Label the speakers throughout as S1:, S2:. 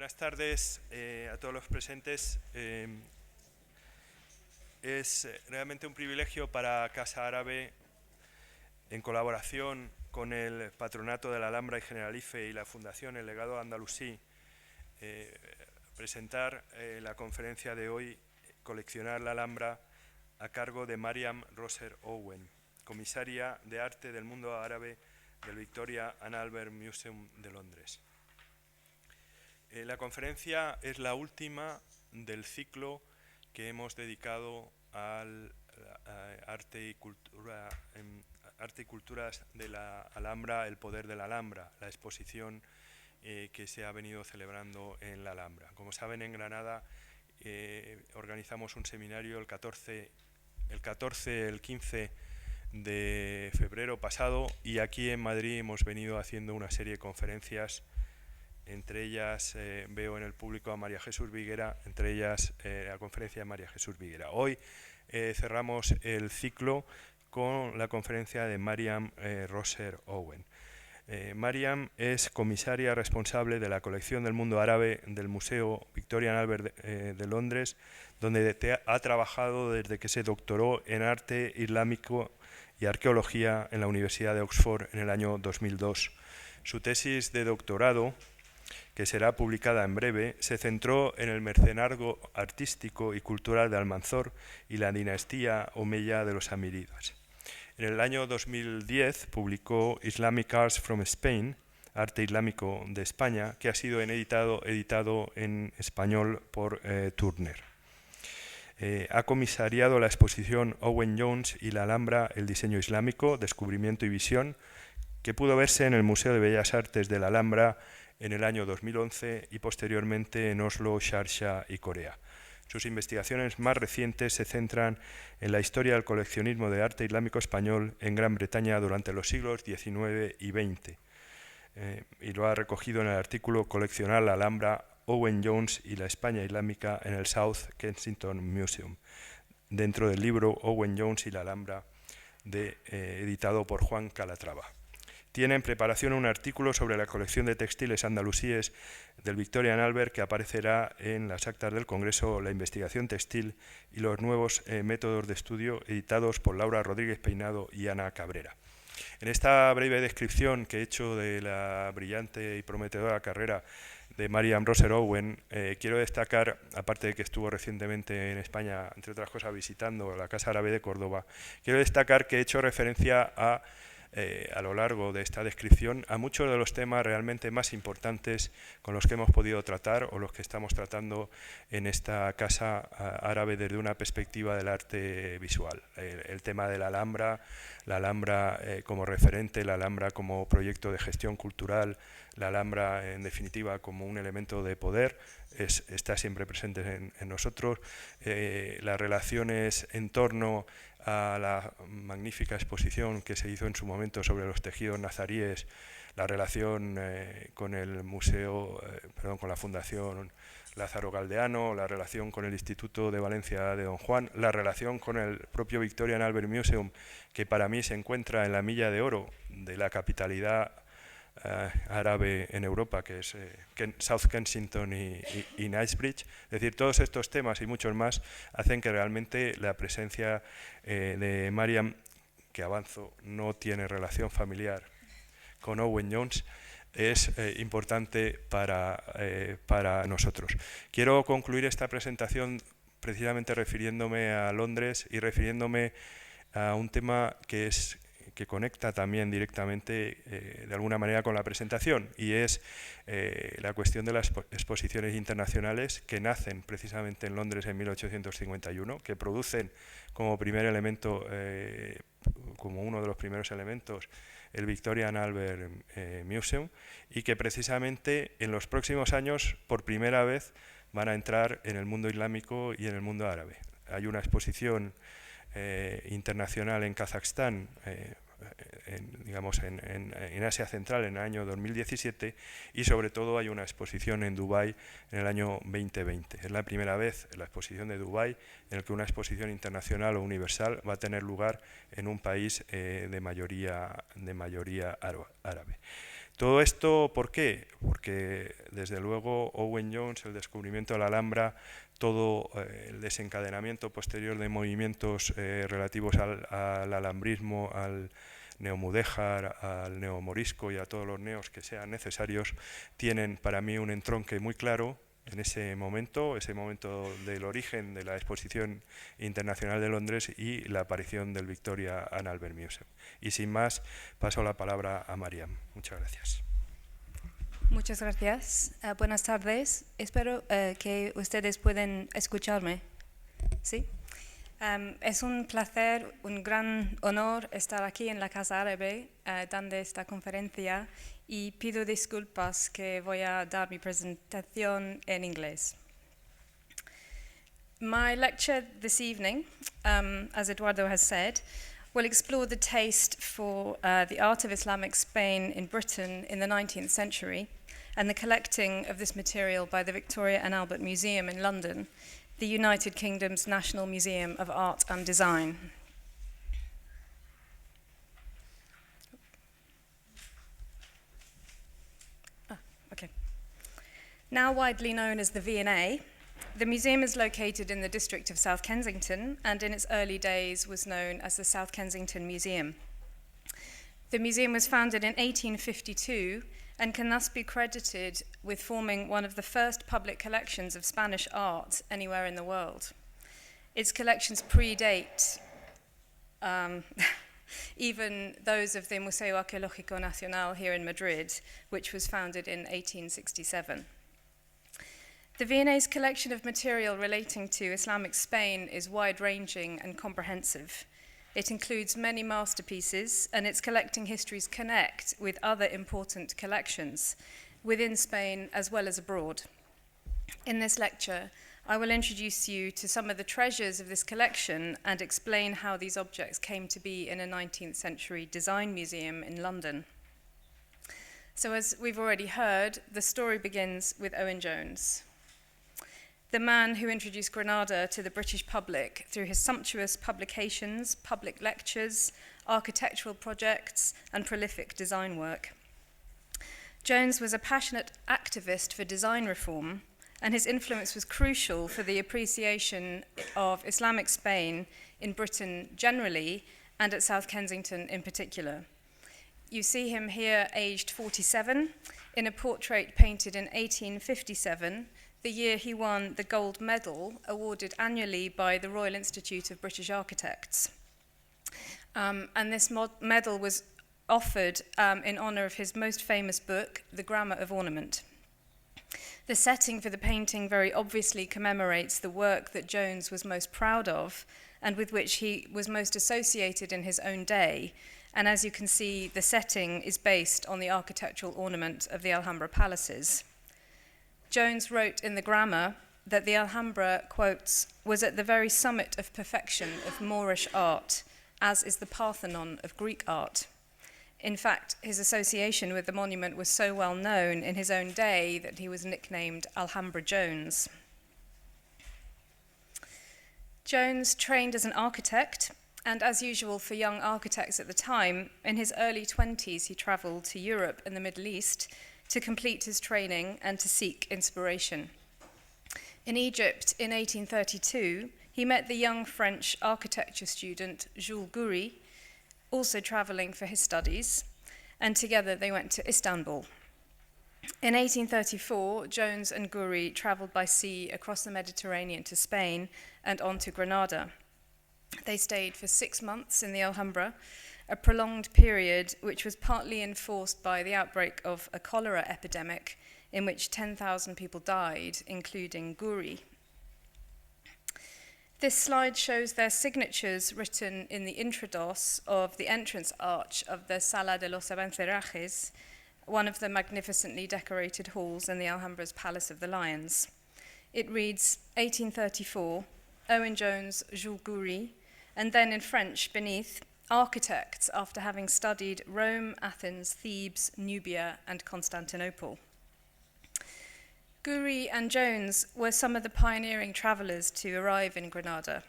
S1: Buenas tardes a todos los presentes. Es realmente un privilegio para Casa Árabe, en colaboración con el Patronato de la Alhambra y Generalife y la Fundación El Legado Andalusí, presentar la conferencia de hoy, Coleccionar la Alhambra, a cargo de Mariam Rosser-Owen, comisaria de arte del mundo árabe del V&A Alhambra Museum de Londres. La conferencia es la última del ciclo que hemos dedicado al arte y culturas de la Alhambra, el poder de la Alhambra, la exposición que se ha venido celebrando en la Alhambra. Como saben, en Granada organizamos un seminario el 15 de febrero pasado, y aquí en Madrid hemos venido haciendo una serie de conferencias. Entre ellas veo en el público a María Jesús Viguera, entre ellas la conferencia de María Jesús Viguera. Hoy cerramos el ciclo con la conferencia de Mariam Rosser-Owen. Mariam es comisaria responsable de la colección del mundo árabe del Museo Victoria and Albert de Londres, donde ha trabajado desde que se doctoró en arte islámico y arqueología en la Universidad de Oxford en el año 2002. Su tesis de doctorado, que será publicada en breve, se centró en el mecenazgo artístico y cultural de Almanzor y la dinastía omeya de los amíridas. En el año 2010 publicó Islamic Arts from Spain, Arte Islámico de España, que ha sido editado en español por Turner. Ha comisariado la exposición Owen Jones y la Alhambra, el diseño islámico, descubrimiento y visión, que pudo verse en el Museo de Bellas Artes de la Alhambra en el año 2011 y posteriormente en Oslo, Sharjah y Corea. Sus investigaciones más recientes se centran en la historia del coleccionismo de arte islámico español en Gran Bretaña durante los siglos XIX y XX, y lo ha recogido en el artículo Coleccionar la Alhambra, Owen Jones y la España Islámica en el South Kensington Museum, dentro del libro Owen Jones y la Alhambra, editado por Juan Calatrava. Tiene en preparación un artículo sobre la colección de textiles andalusíes del Victoria and Albert, que aparecerá en las actas del Congreso La investigación textil y los nuevos métodos de estudio, editados por Laura Rodríguez Peinado y Ana Cabrera. En esta breve descripción que he hecho de la brillante y prometedora carrera de Mariam Rosser-Owen, quiero destacar, aparte de que estuvo recientemente en España, entre otras cosas visitando la Casa Árabe de Córdoba, quiero destacar que he hecho referencia a lo largo de esta descripción a muchos de los temas realmente más importantes con los que hemos podido tratar o los que estamos tratando en esta Casa Árabe desde una perspectiva del arte visual. El tema de la Alhambra como referente, la Alhambra como proyecto de gestión cultural, la Alhambra en definitiva como un elemento de poder, está siempre presente en nosotros. Las relaciones en torno a la magnífica exposición que se hizo en su momento sobre los tejidos nazaríes, la relación con el museo, con la Fundación Lázaro Galdeano, la relación con el Instituto de Valencia de Don Juan, la relación con el propio Victoria and Albert Museum, que para mí se encuentra en la milla de oro de la capitalidad árabe en Europa, que es South Kensington y Knightsbridge. Es decir, todos estos temas y muchos más hacen que realmente la presencia de Mariam, que avanzo, no tiene relación familiar con Owen Jones, es importante para nosotros. Quiero concluir esta presentación precisamente refiriéndome a Londres y refiriéndome a un tema que conecta también directamente de alguna manera con la presentación, y es la cuestión de las exposiciones internacionales que nacen precisamente en Londres en 1851, que producen como primer elemento, como uno de los primeros elementos, el Victoria and Albert Museum, y que precisamente en los próximos años por primera vez van a entrar en el mundo islámico y en el mundo árabe. Hay una exposición internacional en Kazajstán, en Asia Central en el año 2017, y sobre todo hay una exposición en Dubái en el año 2020. Es la primera vez en la exposición de Dubái en la que una exposición internacional o universal va a tener lugar en un país de mayoría árabe. Todo esto, ¿por qué? Porque desde luego Owen Jones, el descubrimiento de la Alhambra, todo el desencadenamiento posterior de movimientos relativos al alhambrismo, al neomudéjar, al neomorisco y a todos los neos que sean necesarios, tienen para mí un entronque muy claro en ese momento del origen de la Exposición Internacional de Londres y la aparición del Victoria and Albert Museum. Y sin más, paso la palabra a Mariam. Muchas gracias.
S2: Muchas gracias. Buenas tardes. Espero que ustedes puedan escucharme. ¿Sí? Es un placer, un gran honor estar aquí en la Casa Árabe dando esta conferencia y pido disculpas que voy a dar mi presentación en inglés. My lecture this evening, as Eduardo has said, will explore the taste for the art of Islamic Spain in Britain in the 19th century and the collecting of this material by the Victoria and Albert Museum in London, the United Kingdom's National Museum of Art and Design. Okay. Now widely known as the V&A, the museum is located in the district of South Kensington and in its early days was known as the South Kensington Museum. The museum was founded in 1852 and can thus be credited with forming one of the first public collections of Spanish art anywhere in the world. Its collections predate even those of the Museo Arqueológico Nacional here in Madrid, which was founded in 1867. The V&A's collection of material relating to Islamic Spain is wide-ranging and comprehensive. It includes many masterpieces, and its collecting histories connect with other important collections within Spain as well as abroad. In this lecture, I will introduce you to some of the treasures of this collection and explain how these objects came to be in a 19th century design museum in London. So as we've already heard, the story begins with Owen Jones, the man who introduced Granada to the British public through his sumptuous publications, public lectures, architectural projects, and prolific design work. Jones was a passionate activist for design reform, and his influence was crucial for the appreciation of Islamic Spain in Britain generally and at South Kensington in particular. You see him here aged 47 in a portrait painted in 1857, the year he won the gold medal awarded annually by the Royal Institute of British Architects. And this medal was offered in honor of his most famous book, The Grammar of Ornament. The setting for the painting very obviously commemorates the work that Jones was most proud of and with which he was most associated in his own day. And as you can see, the setting is based on the architectural ornament of the Alhambra palaces. Jones wrote in the Grammar that the Alhambra, quotes, was at the very summit of perfection of Moorish art, as is the Parthenon of Greek art. In fact, his association with the monument was so well known in his own day that he was nicknamed Alhambra Jones. Jones trained as an architect, and as usual for young architects at the time, in his early 20s he travelled to Europe and the Middle East to complete his training and to seek inspiration. In Egypt in 1832, he met the young French architecture student Jules Goury, also travelling for his studies, and together they went to Istanbul. In 1834, Jones and Goury travelled by sea across the Mediterranean to Spain and on to Granada. They stayed for 6 months in the Alhambra, a prolonged period which was partly enforced by the outbreak of a cholera epidemic in which 10,000 people died, including Goury. This slide shows their signatures written in the intrados of the entrance arch of the Sala de los Abencerrajes, one of the magnificently decorated halls in the Alhambra's Palace of the Lions. It reads 1834, Owen Jones, Jules Goury, and then in French beneath, architects after having studied Rome, Athens, Thebes, Nubia, and Constantinople. Goury and Jones were some of the pioneering travellers to arrive in Granada.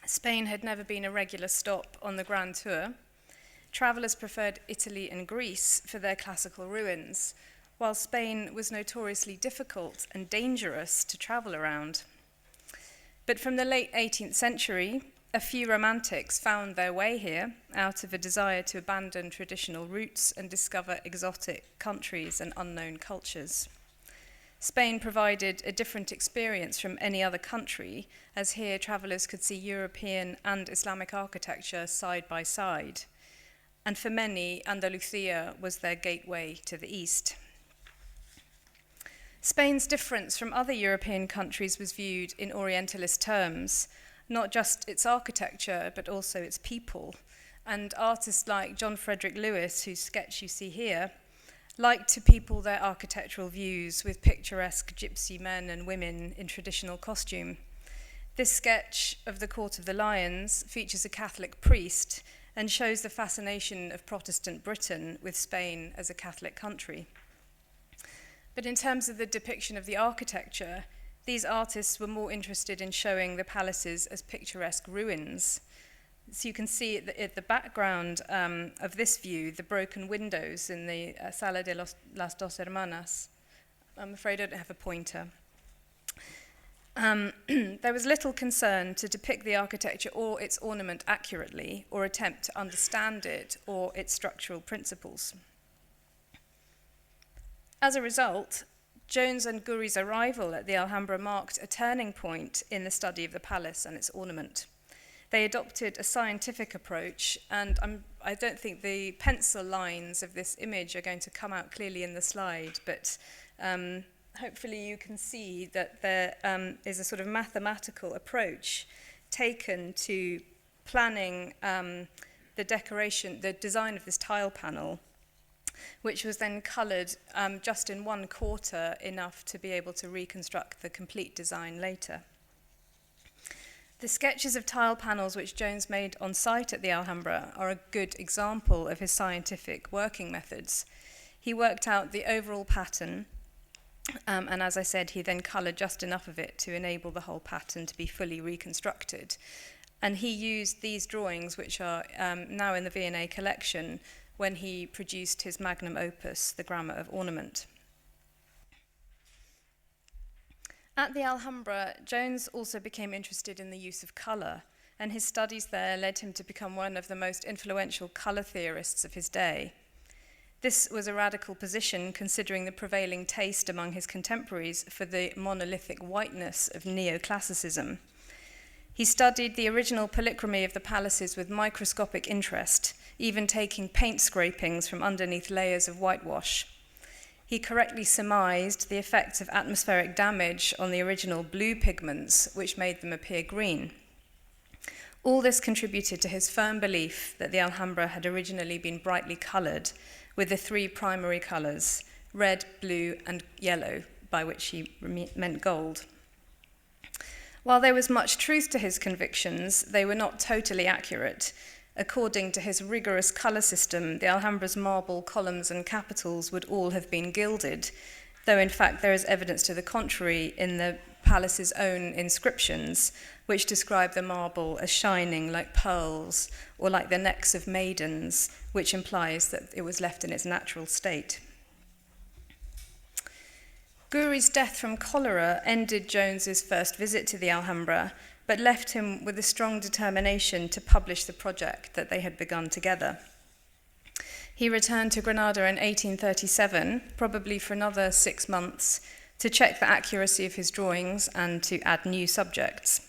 S2: Spain had never been a regular stop on the Grand Tour, travellers preferred Italy and Greece for their classical ruins, while Spain was notoriously difficult and dangerous to travel around. But from the late 18th century, a few romantics found their way here out of a desire to abandon traditional routes and discover exotic countries and unknown cultures. Spain provided a different experience from any other country, as here travellers could see European and Islamic architecture side by side. And for many, Andalusia was their gateway to the East. Spain's difference from other European countries was viewed in Orientalist terms, not just its architecture, but also its people. And artists like John Frederick Lewis, whose sketch you see here, liked to people their architectural views with picturesque gypsy men and women in traditional costume. This sketch of the Court of the Lions features a Catholic priest and shows the fascination of Protestant Britain with Spain as a Catholic country. But in terms of the depiction of the architecture, these artists were more interested in showing the palaces as picturesque ruins. So you can see at the background of this view, the broken windows in the Sala de las Dos Hermanas. I'm afraid I don't have a pointer. There was little concern to depict the architecture or its ornament accurately, or attempt to understand it or its structural principles. As a result, Jones and Guri's arrival at the Alhambra marked a turning point in the study of the palace and its ornament. They adopted a scientific approach, and I don't think the pencil lines of this image are going to come out clearly in the slide, but hopefully you can see that there is a sort of mathematical approach taken to planning the design of this tile panel, which was then coloured just in 1/4, enough to be able to reconstruct the complete design later. The sketches of tile panels which Jones made on site at the Alhambra are a good example of his scientific working methods. He worked out the overall pattern, and as I said, he then coloured just enough of it to enable the whole pattern to be fully reconstructed. And he used these drawings, which are now in the V&A collection, when he produced his magnum opus, the Grammar of Ornament. At the Alhambra, Jones also became interested in the use of colour, and his studies there led him to become one of the most influential colour theorists of his day. This was a radical position, considering the prevailing taste among his contemporaries for the monolithic whiteness of neoclassicism. He studied the original polychromy of the palaces with microscopic interest, even taking paint scrapings from underneath layers of whitewash. He correctly surmised the effects of atmospheric damage on the original blue pigments, which made them appear green. All this contributed to his firm belief that the Alhambra had originally been brightly coloured, with the 3 primary colours, red, blue, and yellow, by which he meant gold. While there was much truth to his convictions, they were not totally accurate. According to his rigorous colour system, the Alhambra's marble columns and capitals would all have been gilded, though in fact there is evidence to the contrary in the palace's own inscriptions, which describe the marble as shining like pearls or like the necks of maidens, which implies that it was left in its natural state. Guri's death from cholera ended Jones's first visit to the Alhambra, but left him with a strong determination to publish the project that they had begun together. He returned to Granada in 1837, probably for another 6 months, to check the accuracy of his drawings and to add new subjects.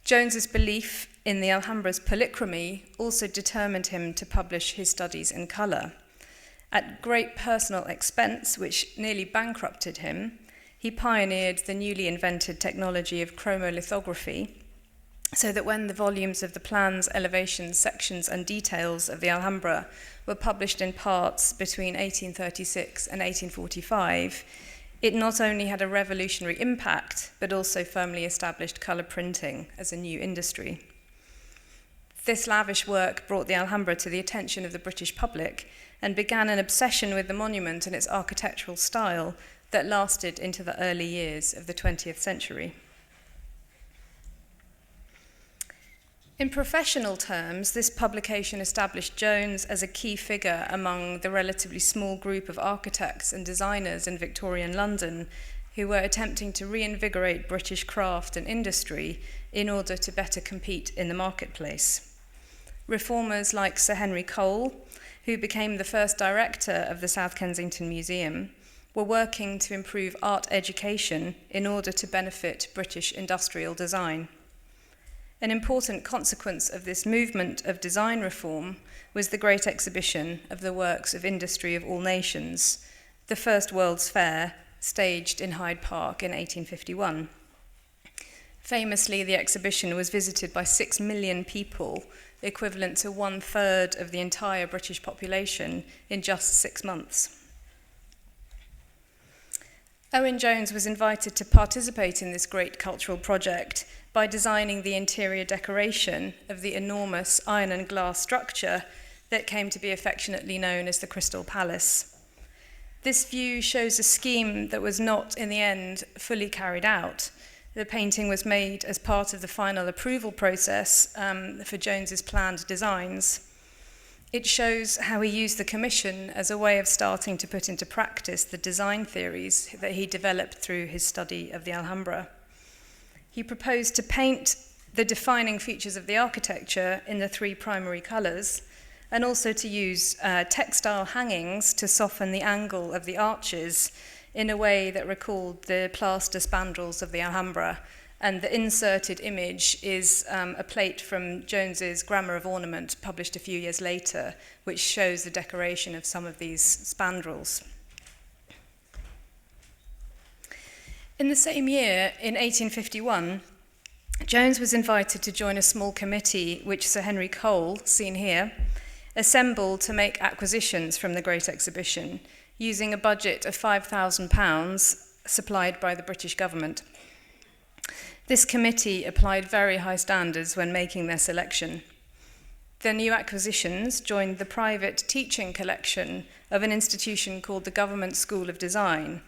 S2: Jones's belief in the Alhambra's polychromy also determined him to publish his studies in colour. At great personal expense, which nearly bankrupted him, he pioneered the newly invented technology of chromolithography, so that when the volumes of the plans, elevations, sections, and details of the Alhambra were published in parts between 1836 and 1845, it not only had a revolutionary impact, but also firmly established colour printing as a new industry. This lavish work brought the Alhambra to the attention of the British public and began an obsession with the monument and its architectural style that lasted into the early years of the 20th century. In professional terms, this publication established Jones as a key figure among the relatively small group of architects and designers in Victorian London who were attempting to reinvigorate British craft and industry in order to better compete in the marketplace. Reformers like Sir Henry Cole, who became the first director of the South Kensington Museum, were working to improve art education in order to benefit British industrial design. An important consequence of this movement of design reform was the Great Exhibition of the Works of Industry of All Nations, the first World's Fair, staged in Hyde Park in 1851. Famously, the exhibition was visited by 6 million people, equivalent to 1/3 of the entire British population in just 6 months. Owen Jones was invited to participate in this great cultural project by designing the interior decoration of the enormous iron and glass structure that came to be affectionately known as the Crystal Palace. This view shows a scheme that was not, in the end, fully carried out. The painting was made as part of the final approval process for Jones's planned designs. It shows how he used the commission as a way of starting to put into practice the design theories that he developed through his study of the Alhambra. He proposed to paint the defining features of the architecture in the 3 primary colours, and also to use textile hangings to soften the angle of the arches in a way that recalled the plaster spandrels of the Alhambra. And the inserted image is a plate from Jones's Grammar of Ornament, published a few years later, which shows the decoration of some of these spandrels. In the same year, in 1851, Jones was invited to join a small committee which Sir Henry Cole, seen here, assembled to make acquisitions from the Great Exhibition, using a budget of £5,000 supplied by the British government. This committee applied very high standards when making their selection. The new acquisitions joined the private teaching collection of an institution called the Government School of Design,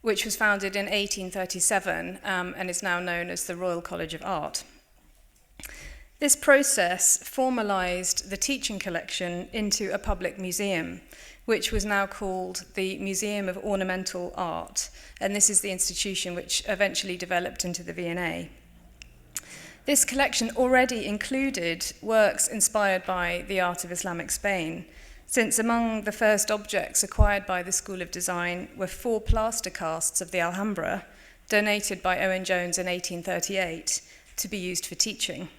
S2: which was founded in 1837 and is now known as the Royal College of Art. This process formalized the teaching collection into a public museum, which was now called the Museum of Ornamental Art, and this is the institution which eventually developed into the V&A. This collection already included works inspired by the art of Islamic Spain, since among the first objects acquired by the School of Design were 4 plaster casts of the Alhambra, donated by Owen Jones in 1838, to be used for teaching.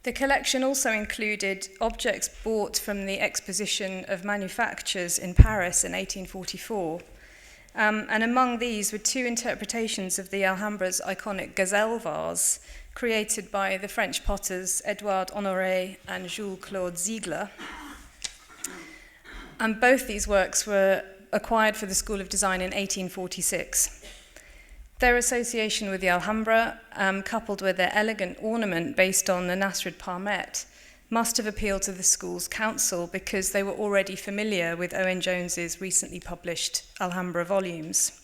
S2: The collection also included objects bought from the Exposition of Manufactures in Paris in 1844, and among these were 2 interpretations of the Alhambra's iconic gazelle vase, created by the French potters Édouard Honoré and Jules-Claude Ziegler. And both these works were acquired for the School of Design in 1846. Their association with the Alhambra, coupled with their elegant ornament based on the Nasrid Parmet, must have appealed to the school's council because they were already familiar with Owen Jones's recently published Alhambra volumes.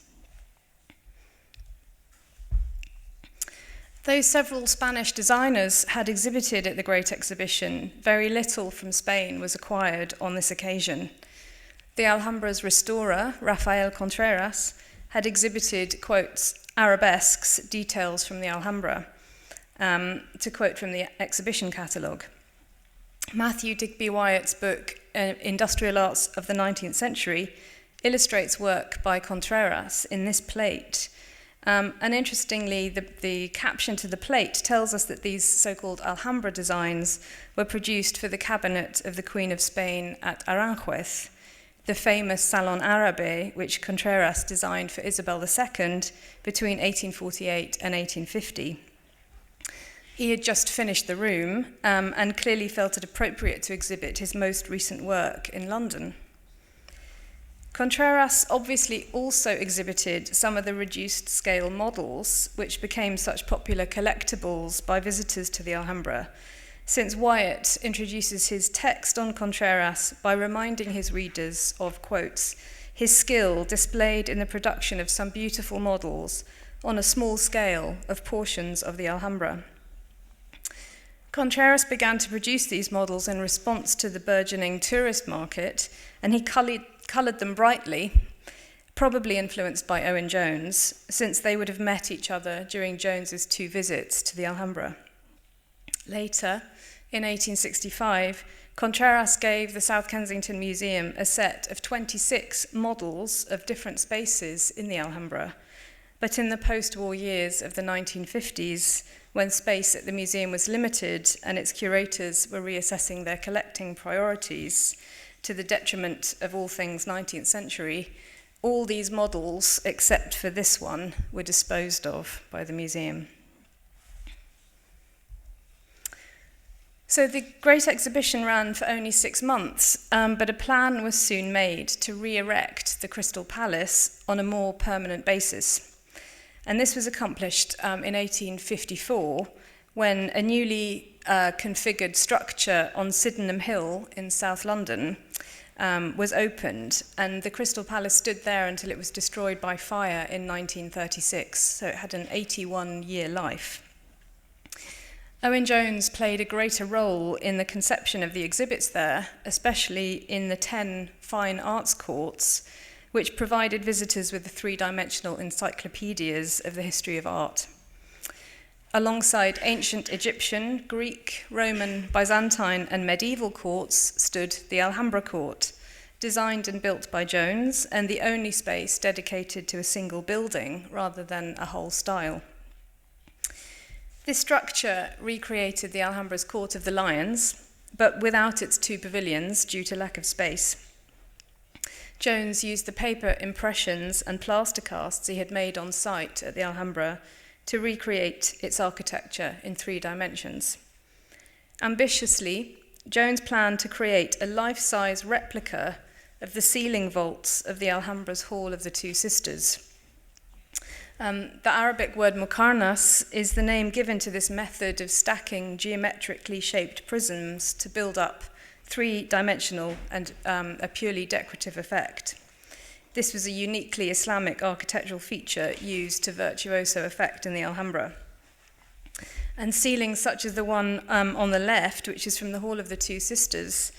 S2: Though several Spanish designers had exhibited at the Great Exhibition, very little from Spain was acquired on this occasion. The Alhambra's restorer, Rafael Contreras, had exhibited, quotes, arabesques, details from the Alhambra, to quote from the exhibition catalogue. Matthew Digby Wyatt's book, Industrial Arts of the 19th Century, illustrates work by Contreras in this plate. And interestingly, the caption to the plate tells us that these so-called Alhambra designs were produced for the cabinet of the Queen of Spain at Aranjuez, the famous Salon Árabe, which Contreras designed for Isabel II between 1848 and 1850. He had just finished the room and clearly felt it appropriate to exhibit his most recent work in London. Contreras obviously also exhibited some of the reduced-scale models which became such popular collectibles by visitors to the Alhambra, since Wyatt introduces his text on Contreras by reminding his readers of, quotes, his skill displayed in the production of some beautiful models on a small scale of portions of the Alhambra. Contreras began to produce these models in response to the burgeoning tourist market, and he coloured them brightly, probably influenced by Owen Jones, since they would have met each other during Jones's 2 visits to the Alhambra. Later, in 1865, Contreras gave the South Kensington Museum a set of 26 models of different spaces in the Alhambra. But in the post-war years of the 1950s, when space at the museum was limited and its curators were reassessing their collecting priorities to the detriment of all things 19th century, all these models, except for this one, were disposed of by the museum. So the Great Exhibition ran for only 6 months, but a plan was soon made to re-erect the Crystal Palace on a more permanent basis. And this was accomplished in 1854, when a newly configured structure on Sydenham Hill in South London was opened, and the Crystal Palace stood there until it was destroyed by fire in 1936, so it had an 81-year life. Owen Jones played a greater role in the conception of the exhibits there, especially in the 10 fine arts courts, which provided visitors with the 3-dimensional encyclopedias of the history of art. Alongside ancient Egyptian, Greek, Roman, Byzantine, and medieval courts stood the Alhambra Court, designed and built by Jones, and the only space dedicated to a single building rather than a whole style. This structure recreated the Alhambra's Court of the Lions, but without its 2 pavilions due to lack of space. Jones used the paper impressions and plaster casts he had made on site at the Alhambra to recreate its architecture in 3 dimensions. Ambitiously, Jones planned to create a life-size replica of the ceiling vaults of the Alhambra's Hall of the Two Sisters. The Arabic word muqarnas is the name given to this method of stacking geometrically shaped prisms to build up 3-dimensional and a purely decorative effect. This was a uniquely Islamic architectural feature used to virtuoso effect in the Alhambra. And ceilings such as the one on the left, which is from the Hall of the Two Sisters,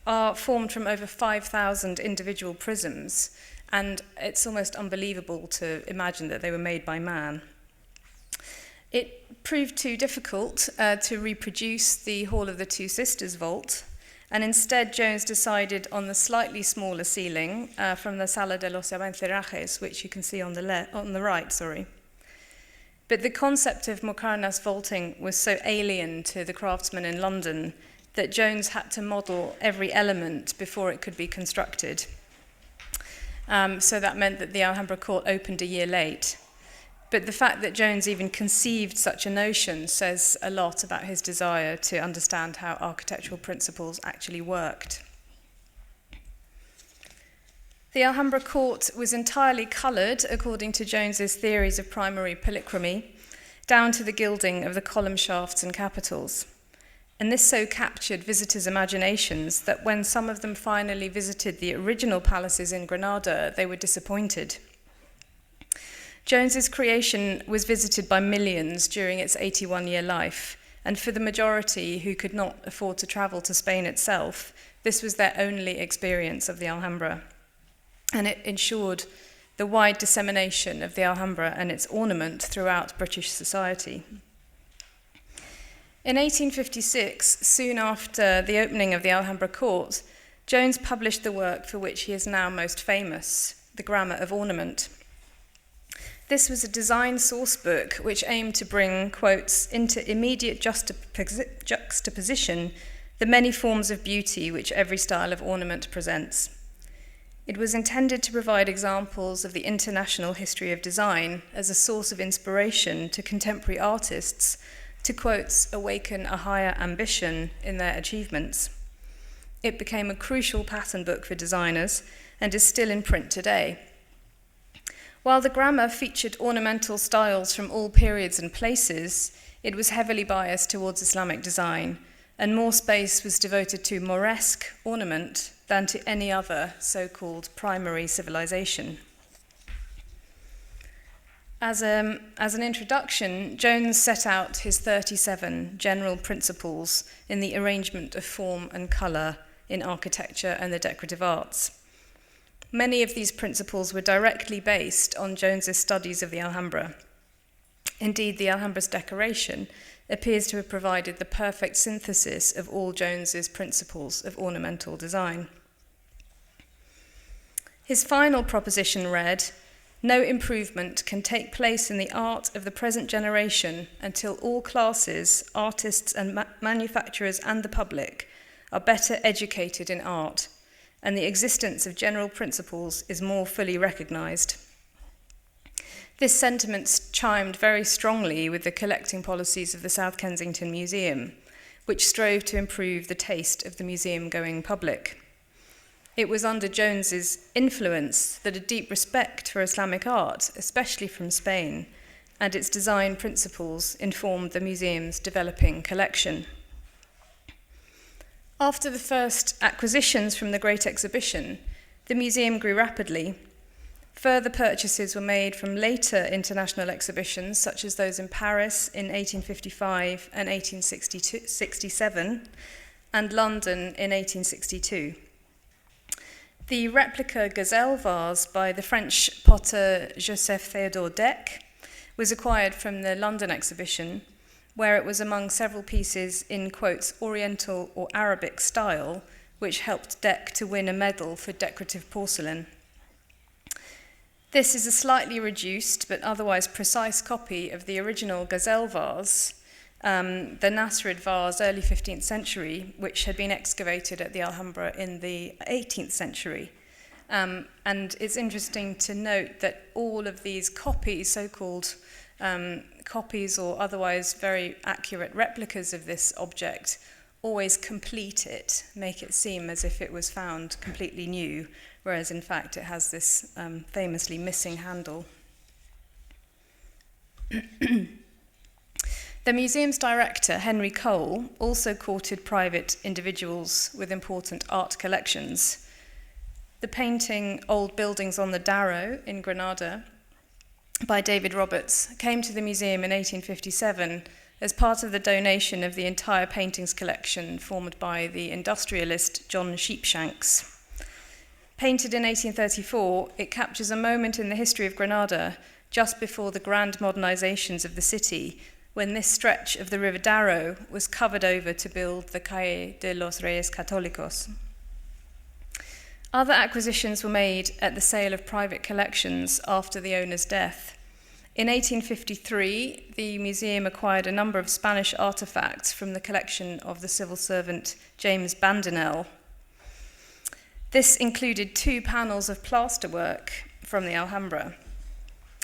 S2: are formed from over 5,000 individual prisms, and it's almost unbelievable to imagine that they were made by man. It proved too difficult to reproduce the Hall of the Two Sisters vault, and instead Jones decided on the slightly smaller ceiling from the Sala de los Abencerrajes, which you can see on the right. But the concept of muqarnas vaulting was so alien to the craftsmen in London that Jones had to model every element before it could be constructed. So that meant that the Alhambra Court opened a year late. But the fact that Jones even conceived such a notion says a lot about his desire to understand how architectural principles actually worked. The Alhambra Court was entirely coloured according to Jones's theories of primary polychromy, down to the gilding of the column shafts and capitals. And this so captured visitors' imaginations that when some of them finally visited the original palaces in Granada, they were disappointed. Jones's creation was visited by millions during its 81-year life, and for the majority who could not afford to travel to Spain itself, this was their only experience of the Alhambra. And it ensured the wide dissemination of the Alhambra and its ornament throughout British society. In 1856, soon after the opening of the Alhambra Court, Jones published the work for which he is now most famous, the Grammar of Ornament. This was a design source book which aimed to bring, quotes, into immediate juxtaposition the many forms of beauty which every style of ornament presents. It was intended to provide examples of the international history of design as a source of inspiration to contemporary artists to, quotes, awaken a higher ambition in their achievements. It became a crucial pattern book for designers and is still in print today. While the grammar featured ornamental styles from all periods and places, it was heavily biased towards Islamic design, and more space was devoted to Moresque ornament than to any other so-called primary civilization. As an introduction, Jones set out his 37 general principles in the arrangement of form and colour in architecture and the decorative arts. Many of these principles were directly based on Jones's studies of the Alhambra. Indeed, the Alhambra's decoration appears to have provided the perfect synthesis of all Jones's principles of ornamental design. His final proposition read, "No improvement can take place in the art of the present generation until all classes, artists and manufacturers and the public, are better educated in art, and the existence of general principles is more fully recognised." This sentiment chimed very strongly with the collecting policies of the South Kensington Museum, which strove to improve the taste of the museum-going public. It was under Jones's influence that a deep respect for Islamic art, especially from Spain, and its design principles informed the museum's developing collection. After the first acquisitions from the Great Exhibition, the museum grew rapidly. Further purchases were made from later international exhibitions, such as those in Paris in 1855 and 1867, and London in 1862. The replica gazelle vase by the French potter Joseph Théodore Deck was acquired from the London exhibition, where it was among several pieces in, quotes, Oriental or Arabic style, which helped Deck to win a medal for decorative porcelain. This is a slightly reduced but otherwise precise copy of the original gazelle vase, the Nasrid vase, early 15th century, which had been excavated at the Alhambra in the 18th century. And it's interesting to note that all of these copies, so-called copies or otherwise very accurate replicas of this object, always complete it, make it seem as if it was found completely new, whereas in fact it has this famously missing handle. The museum's director, Henry Cole, also courted private individuals with important art collections. The painting Old Buildings on the Darrow in Granada by David Roberts came to the museum in 1857 as part of the donation of the entire paintings collection formed by the industrialist John Sheepshanks. Painted in 1834, it captures a moment in the history of Granada just before the grand modernizations of the city, when this stretch of the River Darro was covered over to build the Calle de los Reyes Católicos. Other acquisitions were made at the sale of private collections after the owner's death. In 1853, the museum acquired a number of Spanish artifacts from the collection of the civil servant James Bandinel. This included 2 panels of plasterwork from the Alhambra.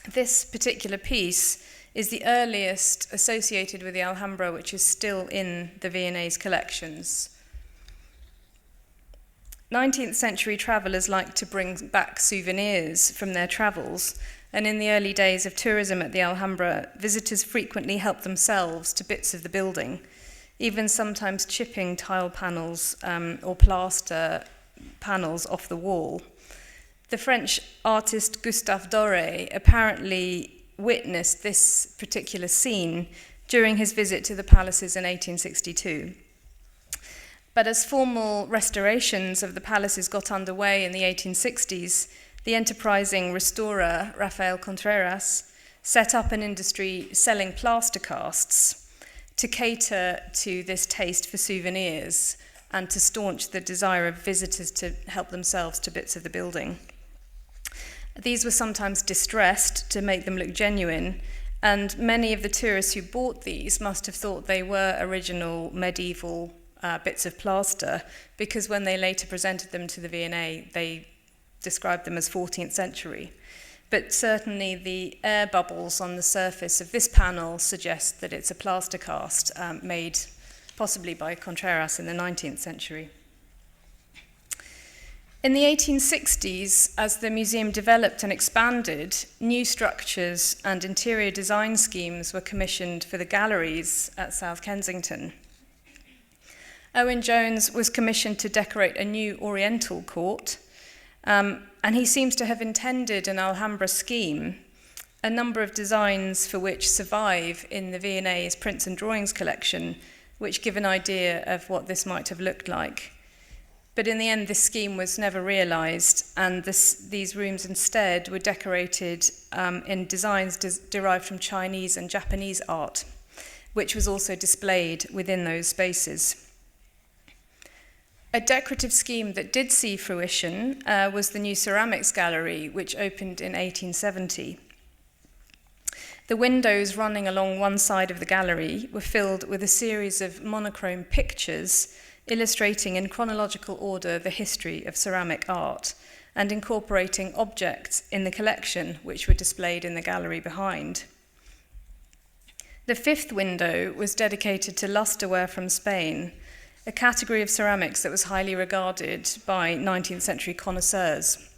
S2: This particular piece is the earliest associated with the Alhambra, which is still in the V&A's collections. 19th century travellers liked to bring back souvenirs from their travels, and in the early days of tourism at the Alhambra, visitors frequently helped themselves to bits of the building, even sometimes chipping tile panels or plaster panels off the wall. The French artist Gustave Doré apparently witnessed this particular scene during his visit to the palaces in 1862. But as formal restorations of the palaces got underway in the 1860s, the enterprising restorer Rafael Contreras set up an industry selling plaster casts to cater to this taste for souvenirs and to staunch the desire of visitors to help themselves to bits of the building. These were sometimes distressed to make them look genuine, and many of the tourists who bought these must have thought they were original medieval bits of plaster, because when they later presented them to the V&A, they described them as 14th century. But certainly the air bubbles on the surface of this panel suggest that it's a plaster cast made possibly by Contreras in the 19th century. In the 1860s, as the museum developed and expanded, new structures and interior design schemes were commissioned for the galleries at South Kensington. Owen Jones was commissioned to decorate a new Oriental court, and he seems to have intended an Alhambra scheme a number of designs for which survive in the V&A's prints and drawings collection, which give an idea of what this might have looked like. But in the end, this scheme was never realised, and these rooms instead were decorated in designs derived from Chinese and Japanese art, which was also displayed within those spaces. A decorative scheme that did see fruition was the new ceramics gallery, which opened in 1870. The windows running along one side of the gallery were filled with a series of monochrome pictures illustrating in chronological order the history of ceramic art and incorporating objects in the collection which were displayed in the gallery behind. The fifth window was dedicated to lusterware from Spain, a category of ceramics that was highly regarded by 19th century connoisseurs.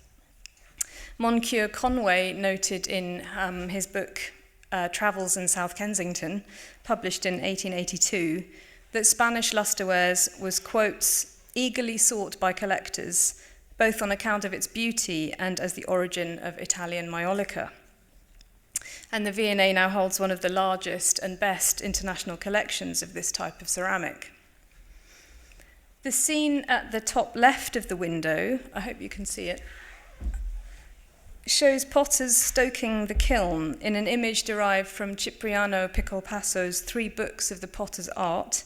S2: Moncure Conway noted in his book Travels in South Kensington, published in 1882, that Spanish lusterwares was, quotes, eagerly sought by collectors, both on account of its beauty and as the origin of Italian maiolica. And the V&A now holds one of the largest and best international collections of this type of ceramic. The scene at the top left of the window, I hope you can see it, shows potters stoking the kiln in an image derived from Cipriano Piccolpasso's 3 books of the potter's art,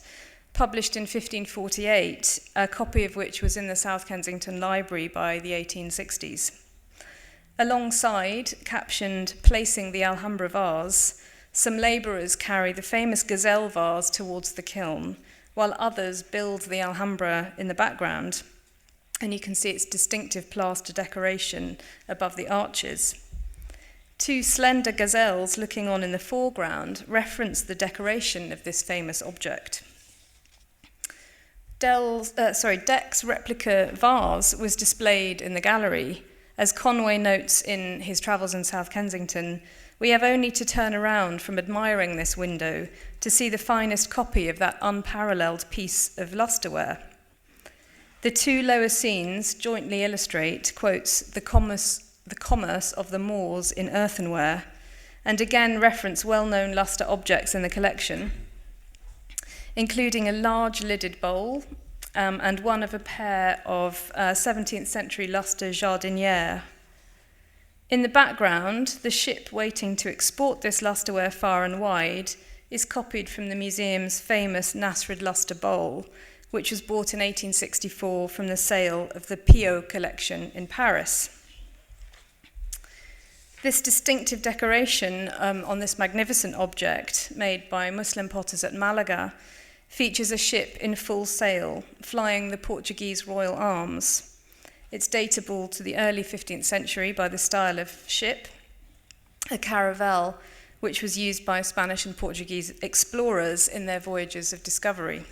S2: published in 1548, a copy of which was in the South Kensington Library by the 1860s. Alongside, captioned, "Placing the Alhambra vase," some labourers carry the famous gazelle vase towards the kiln, while others build the Alhambra in the background. And you can see its distinctive plaster decoration above the arches. 2 slender gazelles looking on in the foreground reference the decoration of this famous object. Deck's replica vase was displayed in the gallery. As Conway notes in his Travels in South Kensington, we have only to turn around from admiring this window to see the finest copy of that unparalleled piece of lusterware. The 2 lower scenes jointly illustrate, quotes, the commerce of the Moors in earthenware, and again reference well-known luster objects in the collection, including a large lidded bowl and one of a pair of 17th century luster jardinières. In the background, the ship waiting to export this lusterware far and wide is copied from the museum's famous Nasrid luster bowl, which was bought in 1864 from the sale of the Pio collection in Paris. This distinctive decoration on this magnificent object, made by Muslim potters at Malaga, features a ship in full sail, flying the Portuguese royal arms. It's datable to the early 15th century by the style of ship, a caravel, which was used by Spanish and Portuguese explorers in their voyages of discovery.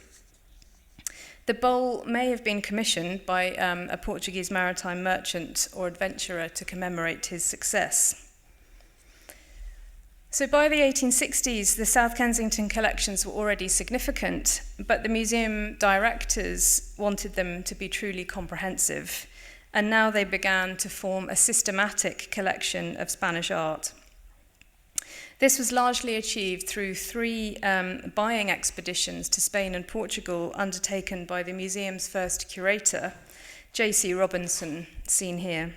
S2: The bowl may have been commissioned by a Portuguese maritime merchant or adventurer to commemorate his success. So by the 1860s, the South Kensington collections were already significant, but the museum directors wanted them to be truly comprehensive, and now they began to form a systematic collection of Spanish art. This was largely achieved through 3 buying expeditions to Spain and Portugal undertaken by the museum's first curator, J.C. Robinson, seen here.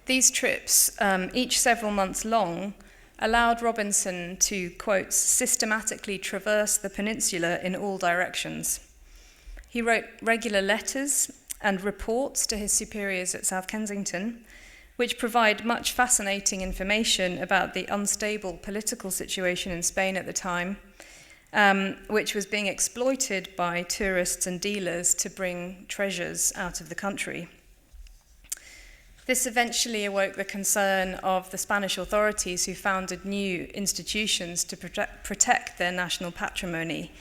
S2: These trips, each several months long, allowed Robinson to, quote, systematically traverse the peninsula in all directions. He wrote regular letters and reports to his superiors at South Kensington, which provide much fascinating information about the unstable political situation in Spain at the time, which was being exploited by tourists and dealers to bring treasures out of the country. This eventually awoke the concern of the Spanish authorities, who founded new institutions to protect their national patrimony,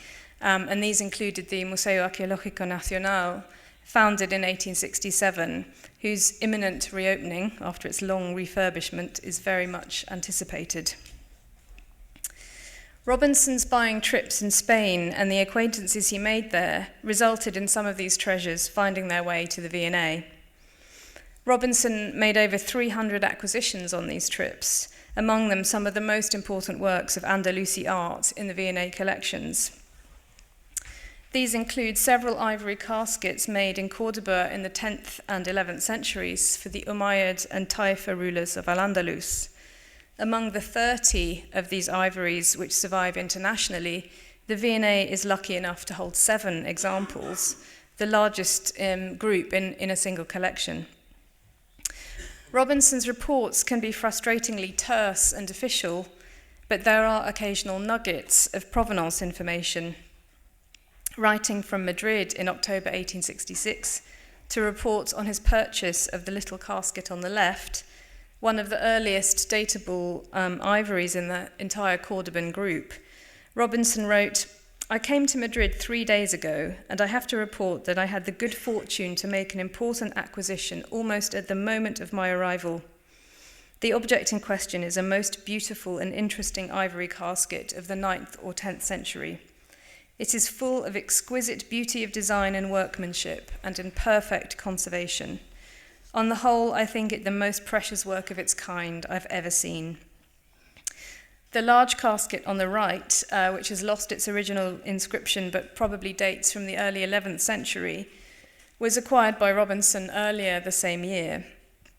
S2: and these included the Museo Arqueológico Nacional, founded in 1867, whose imminent reopening after its long refurbishment is very much anticipated. Robinson's buying trips in Spain and the acquaintances he made there resulted in some of these treasures finding their way to the V&A. Robinson made over 300 acquisitions on these trips, among them some of the most important works of Andalusi art in the V&A collections. These include several ivory caskets made in Cordoba in the 10th and 11th centuries for the Umayyad and Taifa rulers of Al-Andalus. Among the 30 of these ivories which survive internationally, the V&A is lucky enough to hold 7 examples, the largest group in a single collection. Robinson's reports can be frustratingly terse and official, but there are occasional nuggets of provenance information. Writing from Madrid in October 1866 to report on his purchase of the little casket on the left, one of the earliest datable ivories in the entire Cordoban group, Robinson wrote, "I came to Madrid 3 days ago, and I have to report that I had the good fortune to make an important acquisition almost at the moment of my arrival. The object in question is a most beautiful and interesting ivory casket of the 9th or 10th century. It is full of exquisite beauty of design and workmanship, and in perfect conservation. On the whole, I think it the most precious work of its kind I've ever seen." The large casket on the right, which has lost its original inscription but probably dates from the early 11th century, was acquired by Robinson earlier the same year.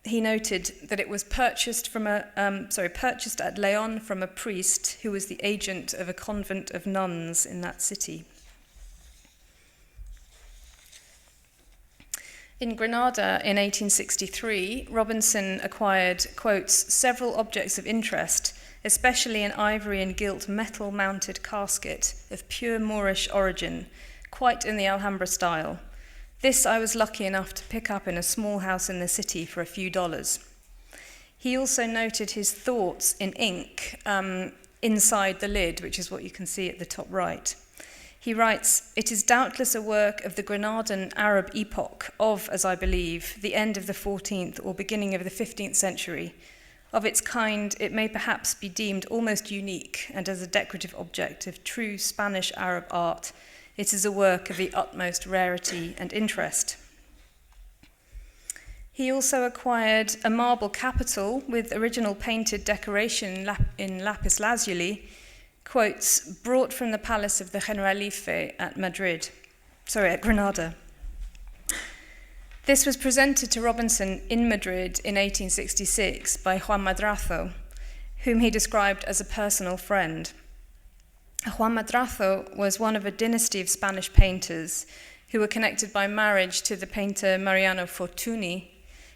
S2: He noted that it was purchased at Leon from a priest who was the agent of a convent of nuns in that city. In Granada in 1863, Robinson acquired, quotes, "several objects of interest, especially an ivory and gilt metal-mounted casket of pure Moorish origin, quite in the Alhambra style. This I was lucky enough to pick up in a small house in the city for a few dollars." He also noted his thoughts in ink inside the lid, which is what you can see at the top right. He writes, "It is doubtless a work of the Granadan Arab epoch of, as I believe, the end of the 14th or beginning of the 15th century. Of its kind, it may perhaps be deemed almost unique, and as a decorative object of true Spanish Arab art, it is a work of the utmost rarity and interest." He also acquired a marble capital with original painted decoration in lapis lazuli, quotes, "brought from the palace of the Generalife at Granada. This was presented to Robinson in Madrid in 1866 by Juan Madrazo, whom he described as a personal friend. Juan Madrazo was one of a dynasty of Spanish painters who were connected by marriage to the painter Mariano Fortuny,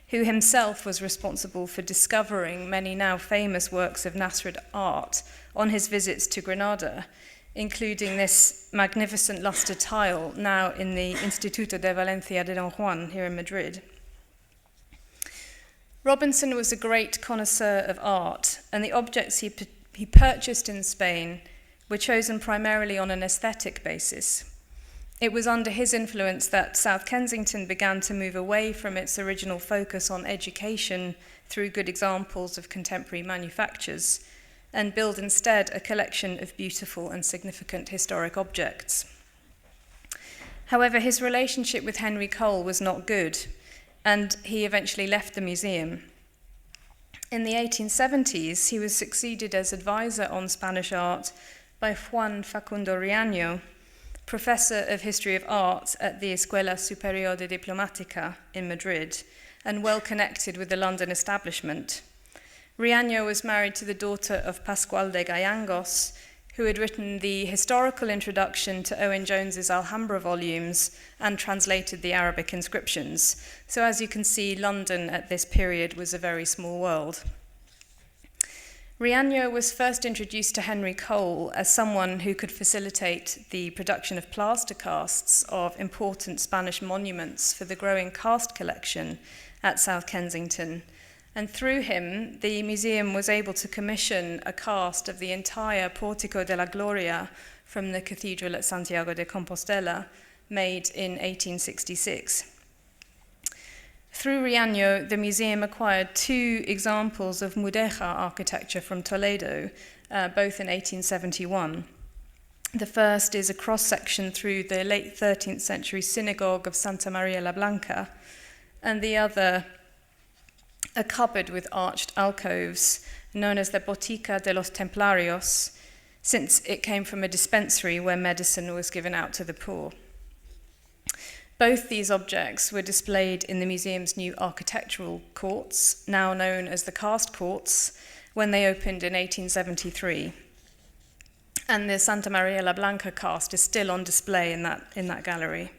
S2: who himself was responsible for discovering many now famous works of Nasrid art on his visits to Granada, including this magnificent luster tile now in the Instituto de Valencia de Don Juan here in Madrid. Robinson was a great connoisseur of art, and the objects he purchased in Spain were chosen primarily on an aesthetic basis. It was under his influence that South Kensington began to move away from its original focus on education through good examples of contemporary manufactures and build instead a collection of beautiful and significant historic objects. However, his relationship with Henry Cole was not good, and he eventually left the museum. In the 1870s, he was succeeded as advisor on Spanish art by Juan Facundo Riaño, professor of history of art at the Escuela Superior de Diplomática in Madrid, and well connected with the London establishment. Riaño was married to the daughter of Pascual de Gallangos, who had written the historical introduction to Owen Jones's Alhambra volumes and translated the Arabic inscriptions. So as you can see, London at this period was a very small world. Riaño was first introduced to Henry Cole as someone who could facilitate the production of plaster casts of important Spanish monuments for the growing cast collection at South Kensington. And through him, the museum was able to commission a cast of the entire Portico de la Gloria from the cathedral at Santiago de Compostela, made in 1866. Through Riaño, the museum acquired 2 examples of mudéjar architecture from Toledo, both in 1871. The first is a cross-section through the late 13th century synagogue of Santa Maria la Blanca, and the other a cupboard with arched alcoves known as the Botica de los Templarios, since it came from a dispensary where medicine was given out to the poor. Both these objects were displayed in the museum's new architectural courts, now known as the Cast Courts, when they opened in 1873. And the Santa Maria la Blanca cast is still on display in that gallery.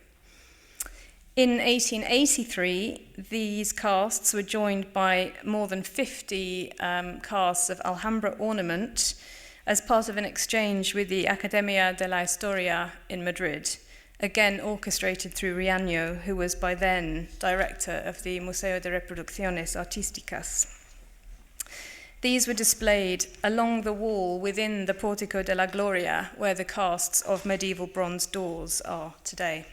S2: In 1883, these casts were joined by more than 50 casts of Alhambra Ornament as part of an exchange with the Academia de la Historia in Madrid, again orchestrated through Riaño, who was by then director of the Museo de Reproducciones Artísticas. These were displayed along the wall within the Portico de la Gloria, where the casts of medieval bronze doors are today.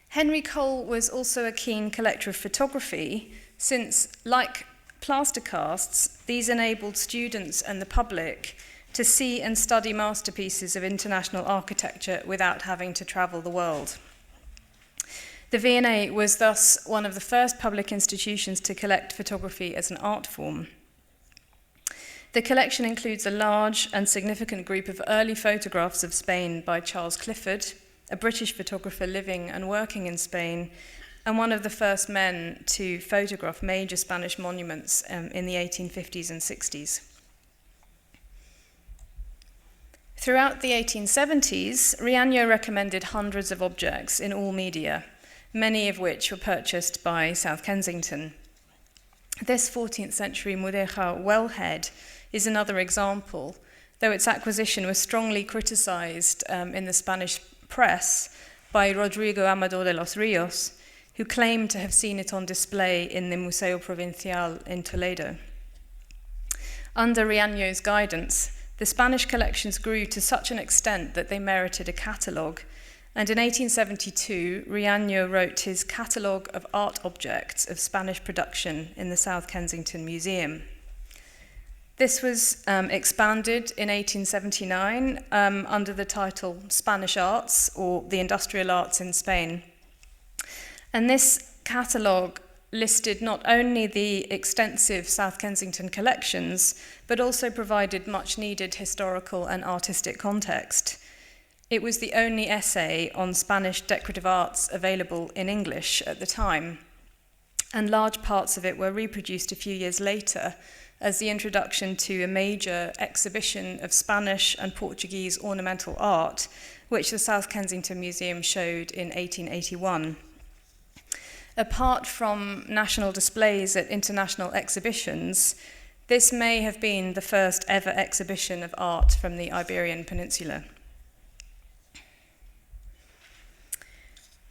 S2: Henry Cole was also a keen collector of photography, since, like plaster casts, these enabled students and the public to see and study masterpieces of international architecture without having to travel the world. The V&A was thus one of the first public institutions to collect photography as an art form. The collection includes a large and significant group of early photographs of Spain by Charles Clifford, a British photographer living and working in Spain, and one of the first men to photograph major Spanish monuments in the 1850s and 60s. Throughout the 1870s, Riaño recommended hundreds of objects in all media, many of which were purchased by South Kensington. This 14th century mudéjar wellhead is another example, though its acquisition was strongly criticized in the Spanish press by Rodrigo Amador de los Rios, who claimed to have seen it on display in the Museo Provincial in Toledo. Under Riaño's guidance, the Spanish collections grew to such an extent that they merited a catalogue, and in 1872, Riaño wrote his Catalogue of Art Objects of Spanish Production in the South Kensington Museum. This was expanded in 1879 under the title Spanish Arts, or the Industrial Arts in Spain. And this catalogue listed not only the extensive South Kensington collections, but also provided much needed historical and artistic context. It was the only essay on Spanish decorative arts available in English at the time, and large parts of it were reproduced a few years later as the introduction to a major exhibition of Spanish and Portuguese ornamental art, which the South Kensington Museum showed in 1881. Apart from national displays at international exhibitions, this may have been the first ever exhibition of art from the Iberian Peninsula.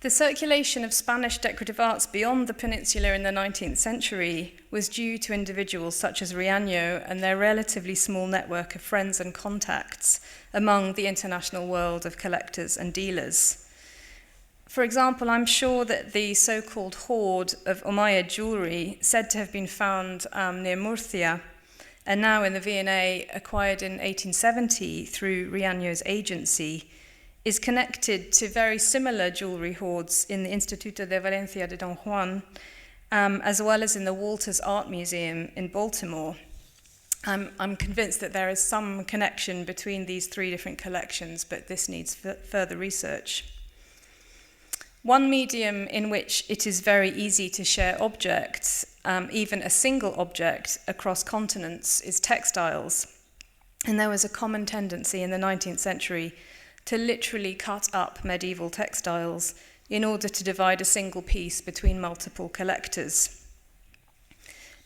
S2: The circulation of Spanish decorative arts beyond the peninsula in the 19th century was due to individuals such as Riaño and their relatively small network of friends and contacts among the international world of collectors and dealers. For example, I'm sure that the so-called hoard of Umayyad jewelry, said to have been found near Murcia, and now in the V&A, acquired in 1870 through Riaño's agency, is connected to very similar jewelry hoards in the Instituto de Valencia de Don Juan, as well as in the Walters Art Museum in Baltimore. I'm convinced that there is some connection between these three different collections, but this needs further research. One medium in which it is very easy to share objects, even a single object, across continents is textiles. And there was a common tendency in the 19th century to literally cut up medieval textiles in order to divide a single piece between multiple collectors.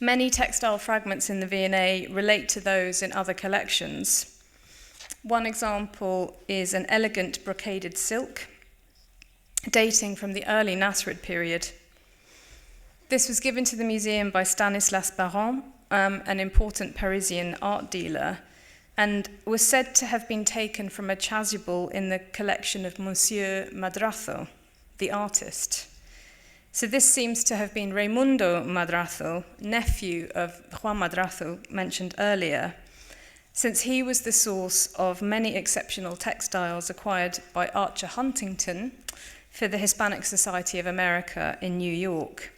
S2: Many textile fragments in the V&A relate to those in other collections. One example is an elegant brocaded silk dating from the early Nasrid period. This was given to the museum by Stanislas Baron, an important Parisian art dealer, and was said to have been taken from a chasuble in the collection of Monsieur Madrazo, the artist. So this seems to have been Raimundo Madrazo, nephew of Juan Madrazo mentioned earlier, since he was the source of many exceptional textiles acquired by Archer Huntington for the Hispanic Society of America in New York.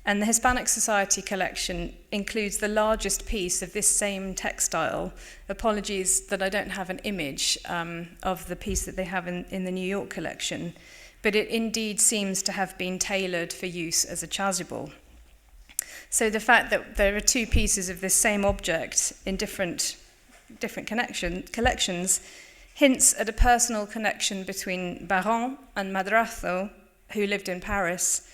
S2: And the Hispanic Society collection includes the largest piece of this same textile. Apologies that I don't have an image of the piece that they have in the New York collection, but it indeed seems to have been tailored for use as a chasuble. So the fact that there are two pieces of this same object in different collections hints at a personal connection between Baron and Madrazo, who lived in Paris,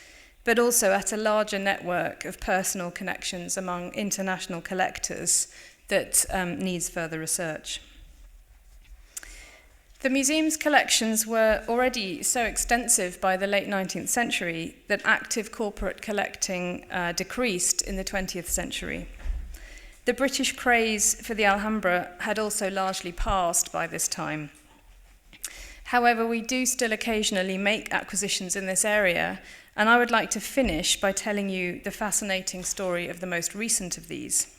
S2: but also at a larger network of personal connections among international collectors that needs further research. The museum's collections were already so extensive by the late 19th century that active corporate collecting decreased in the 20th century. The British craze for the Alhambra had also largely passed by this time. However, we do still occasionally make acquisitions in this area, and I would like to finish by telling you the fascinating story of the most recent of these.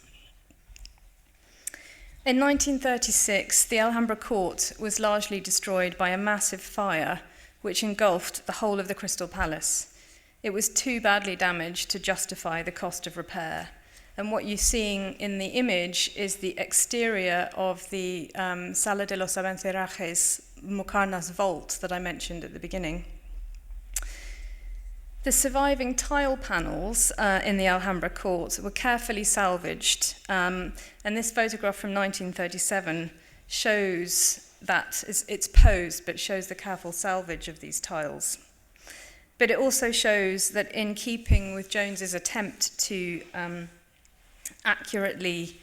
S2: In 1936, the Alhambra Court was largely destroyed by a massive fire which engulfed the whole of the Crystal Palace. It was too badly damaged to justify the cost of repair. And what you're seeing in the image is the exterior of the Sala de los Abencerrajes Muqarnas vault that I mentioned at the beginning. The surviving tile panels in the Alhambra Court were carefully salvaged, and this photograph from 1937 shows that it's posed, but shows the careful salvage of these tiles. But it also shows that in keeping with Jones's attempt to accurately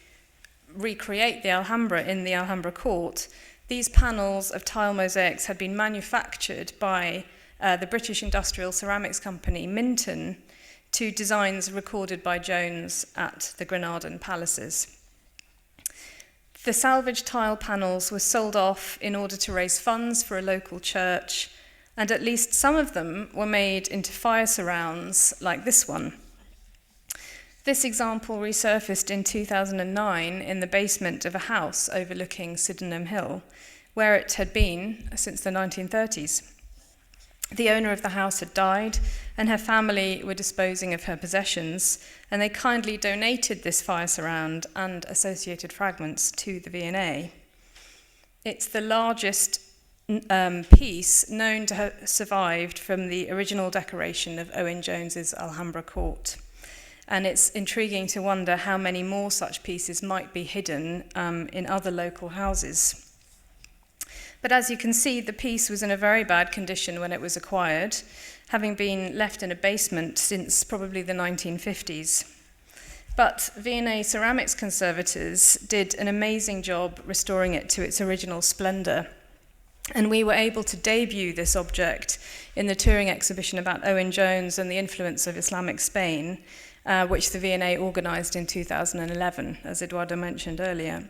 S2: recreate the Alhambra in the Alhambra Court, these panels of tile mosaics had been manufactured by the British industrial ceramics company Minton to designs recorded by Jones at the Granadan palaces. The salvaged tile panels were sold off in order to raise funds for a local church, and at least some of them were made into fire surrounds like this one. This example resurfaced in 2009 in the basement of a house overlooking Sydenham Hill, where it had been since the 1930s. The owner of the house had died, and her family were disposing of her possessions, and they kindly donated this fire surround and associated fragments to the V&A. It's the largest piece known to have survived from the original decoration of Owen Jones's Alhambra Court. And it's intriguing to wonder how many more such pieces might be hidden in other local houses. But as you can see, the piece was in a very bad condition when it was acquired, having been left in a basement since probably the 1950s. But V&A ceramics conservators did an amazing job restoring it to its original splendor. And we were able to debut this object in the touring exhibition about Owen Jones and the influence of Islamic Spain, which the V&A organized in 2011, as Eduardo mentioned earlier.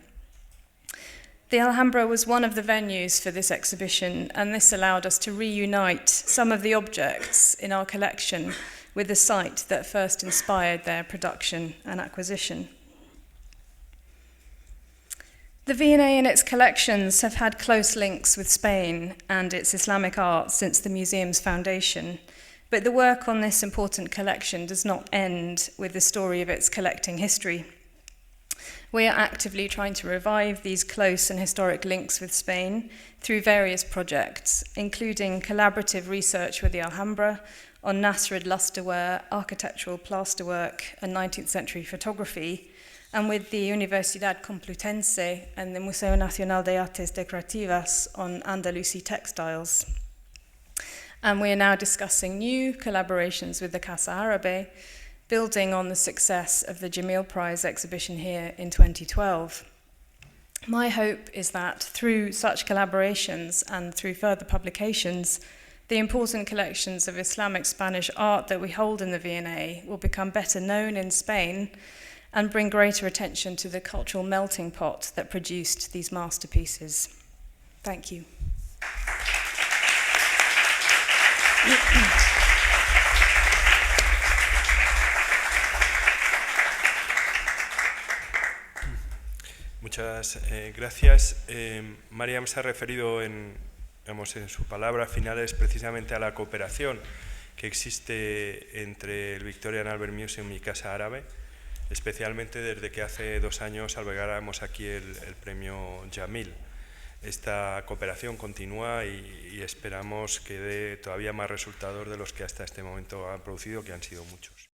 S2: The Alhambra was one of the venues for this exhibition, and this allowed us to reunite some of the objects in our collection with the site that first inspired their production and acquisition. The V&A and its collections have had close links with Spain and its Islamic art since the museum's foundation, but the work on this important collection does not end with the story of its collecting history. We are actively trying to revive these close and historic links with Spain through various projects, including collaborative research with the Alhambra on Nasrid lusterware, architectural plasterwork, and 19th century photography, and with the Universidad Complutense and the Museo Nacional de Artes Decorativas on Andalusi textiles. And we are now discussing new collaborations with the Casa Árabe, building on the success of the Jamil Prize exhibition here in 2012. My hope is that through such collaborations and through further publications, the important collections of Islamic Spanish art that we hold in the V&A will become better known in Spain and bring greater attention to the cultural melting pot that produced these masterpieces. Thank you.
S1: Muchas gracias. Mariam se ha referido en su palabra finales precisamente a la cooperación que que existe entre el Victoria and Albert Museum y Casa Árabe, especialmente desde que hace 2 años albergáramos aquí el premio Jamil. Esta cooperación continúa y esperamos que dé todavía más resultados de los que hasta este momento han producido, que han sido muchos.